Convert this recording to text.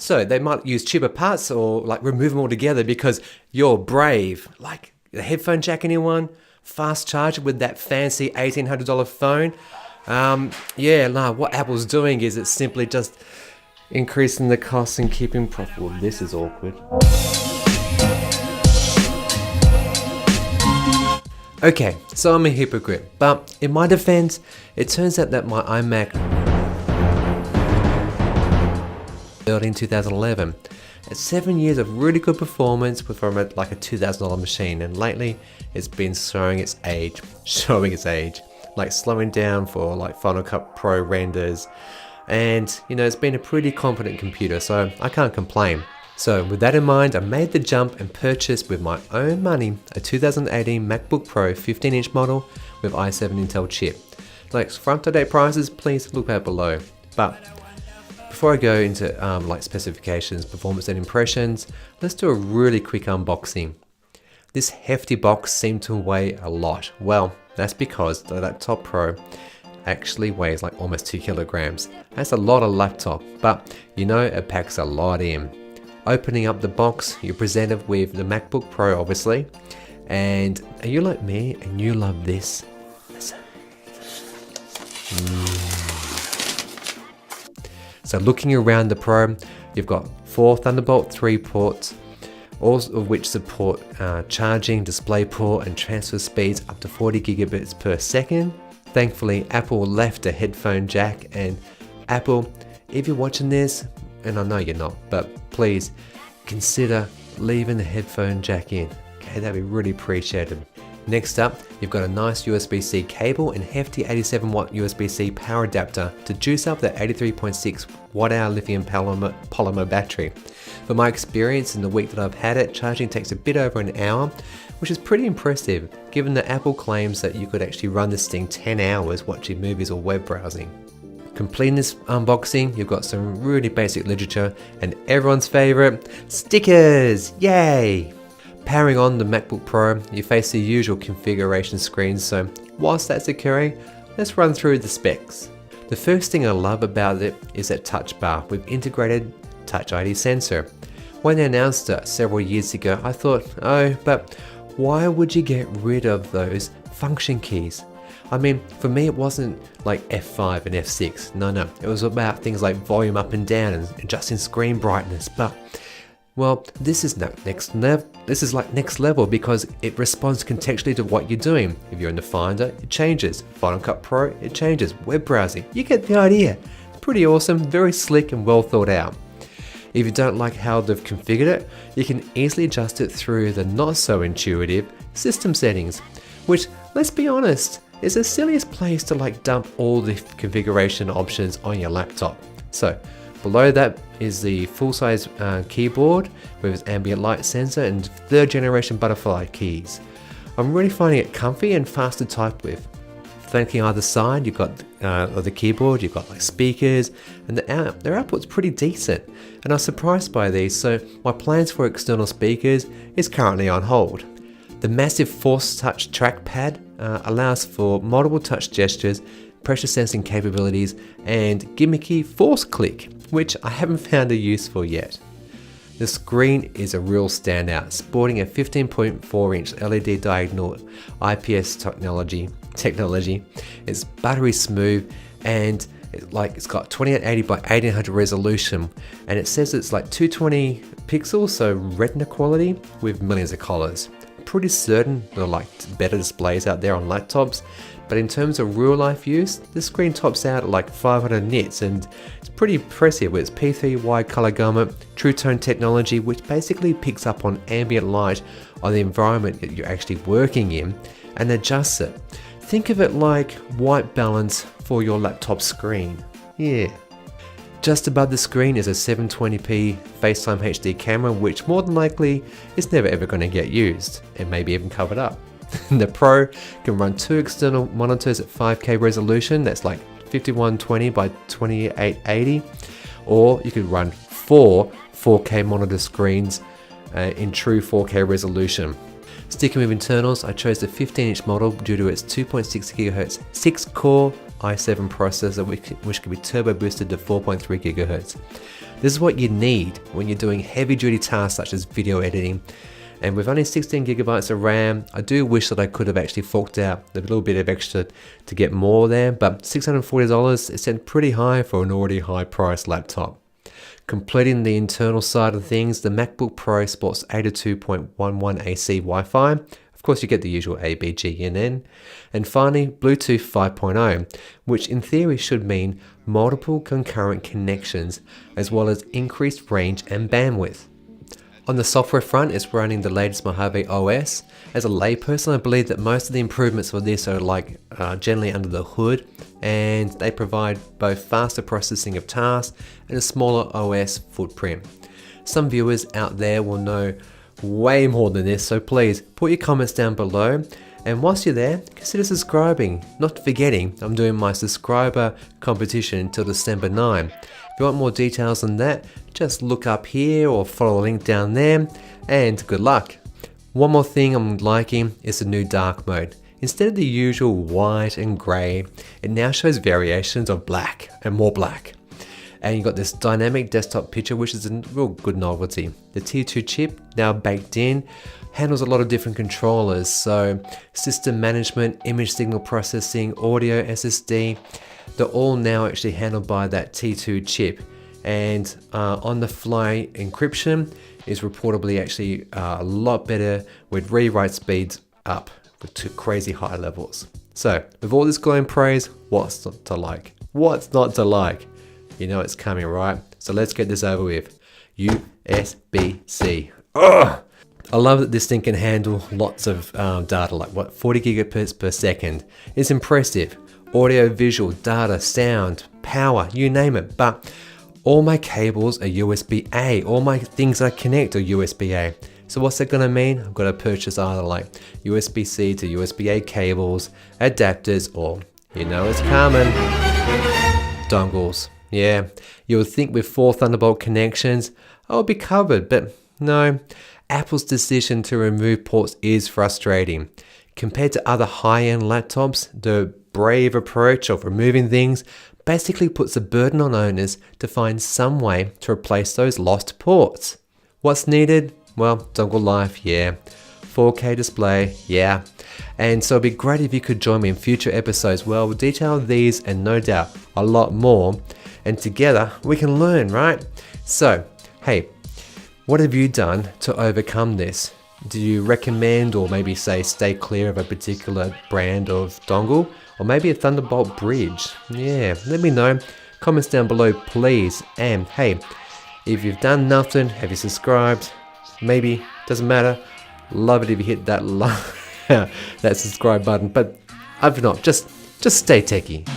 So they might use cheaper parts or like remove them altogether because you're brave. Like the headphone jack, anyone? Fast charger with that fancy $1,800 phone? What Apple's doing is it's simply just increasing the costs and keeping profit. Well, this is awkward. Okay, so I'm a hypocrite, but in my defense, it turns out that my iMac built in 2011. It's 7 years of really good performance from like a $2,000 machine, and lately it's been showing its age, like slowing down for like Final Cut Pro renders, and it's been a pretty competent computer, so I can't complain. So with that in mind, I made the jump and purchased with my own money a 2018 MacBook Pro 15-inch model with i7 Intel chip. Like for up-to-date prices, please look out below. But before I go into specifications, performance and impressions, let's do a really quick unboxing. This hefty box seemed to weigh a lot. Well, that's because the Laptop Pro actually weighs like almost 2 kilograms. That's a lot of laptop, but it packs a lot in. Opening up the box, you're presented with the MacBook Pro, obviously. And are you like me and you love this? Listen. So looking around the Pro, you've got 4 Thunderbolt 3 ports, all of which support charging, DisplayPort, and transfer speeds up to 40 gigabits per second. Thankfully, Apple left a headphone jack, and Apple, if you're watching this, and I know you're not, but please consider leaving the headphone jack in. Okay, that'd be really appreciated. Next up, you've got a nice USB-C cable and hefty 87 watt USB-C power adapter to juice up that 83.6 watt hour lithium polymer battery. For my experience in the week that I've had it, charging takes a bit over an hour, which is pretty impressive given that Apple claims that you could actually run this thing 10 hours watching movies or web browsing. Completing this unboxing, you've got some really basic literature and everyone's favorite, stickers! Yay! Powering on the MacBook Pro, you face the usual configuration screen, so whilst that's occurring, let's run through the specs. The first thing I love about it is that touch bar with integrated Touch ID sensor. When they announced it several years ago, I thought, oh, but why would you get rid of those function keys? I mean, for me it wasn't like F5 and F6, no, it was about things like volume up and down and adjusting screen brightness, but well, this is next level because it responds contextually to what you're doing. If you're in the Finder, it changes. Final Cut Pro, it changes. Web browsing, you get the idea. It's pretty awesome, very slick and well thought out. If you don't like how they've configured it, you can easily adjust it through the not so intuitive system settings, which, let's be honest, is the silliest place to dump all the configuration options on your laptop. So below that is the full-size keyboard with its ambient light sensor and 3rd generation butterfly keys. I'm really finding it comfy and fast to type with. Flanking either side, you've got of the keyboard, you've got speakers, and their output's pretty decent. And I was surprised by these, so my plans for external speakers is currently on hold. The massive Force Touch trackpad allows for multiple touch gestures, pressure sensing capabilities, and gimmicky force click, which I haven't found a use for yet. The screen is a real standout, sporting a 15.4 inch LED diagonal IPS technology. It's buttery smooth and it's got 2880 by 1800 resolution, and it says it's 220 pixels, so retina quality with millions of colors. Pretty certain there are better displays out there on laptops, but in terms of real life use, the screen tops out at 500 nits, and it's pretty impressive with its P3 wide color gamut, True Tone technology, which basically picks up on ambient light on the environment that you're actually working in and adjusts it. Think of it like white balance for your laptop screen. Yeah. Just above the screen is a 720p FaceTime HD camera, which more than likely is never ever going to get used and maybe even covered up. The Pro can run 2 external monitors at 5K resolution, that's 5120 by 2880, or you could run 4 4K monitor screens in true 4K resolution. Sticking with internals, I chose the 15-inch model due to its 2.6 GHz 6-core i7 processor which can be turbo boosted to 4.3 GHz. This is what you need when you're doing heavy duty tasks such as video editing. And with only 16 gigabytes of RAM, I do wish that I could have actually forked out a little bit of extra to get more there, but $640 is set pretty high for an already high priced laptop. Completing the internal side of things, the MacBook Pro sports 82.11 AC Wi-Fi. Of course, you get the usual A, B, G, and N. And finally, Bluetooth 5.0, which in theory should mean multiple concurrent connections, as well as increased range and bandwidth. On the software front, it's running the latest Mojave OS. As a layperson, I believe that most of the improvements for this are generally under the hood, and they provide both faster processing of tasks and a smaller OS footprint. Some viewers out there will know way more than this, so please put your comments down below. And whilst you're there, consider subscribing. Not forgetting, I'm doing my subscriber competition until December 9. If you want more details on that, just look up here or follow the link down there, and good luck. One more thing I'm liking is the new dark mode. Instead of the usual white and grey, it now shows variations of black and more black. And you've got this dynamic desktop picture, which is a real good novelty. The T2 chip, now baked in, handles a lot of different controllers, so system management, image signal processing, audio, SSD, they're all now actually handled by that T2 chip. And on-the-fly encryption is reportedly actually a lot better with rewrite speeds up to crazy high levels. So with all this glowing praise, what's not to like? What's not to like? You know it's coming, right? So let's get this over with. USB-C. Ugh! I love that this thing can handle lots of data, like 40 gigabits per second. It's impressive. Audio, visual, data, sound, power, you name it. But all my cables are USB-A. All my things I connect are USB-A. So what's that gonna mean? I've got to purchase either like USB-C to USB-A cables, adapters, or you know it's coming, dongles. Yeah, you would think with 4 Thunderbolt connections, I would be covered, but no. Apple's decision to remove ports is frustrating. Compared to other high-end laptops, the brave approach of removing things basically puts a burden on owners to find some way to replace those lost ports. What's needed? Well, dongle life, yeah. 4K display, yeah. And so it'd be great if you could join me in future episodes where we'll detail these and no doubt a lot more. And together we can learn, right? So, hey, what have you done to overcome this? Do you recommend or maybe say stay clear of a particular brand of dongle? Or maybe a Thunderbolt bridge? Yeah, let me know. Comments down below, please. And hey, if you've done nothing, have you subscribed? Maybe, doesn't matter. Love it if you hit that that subscribe button. But if not, just stay techie.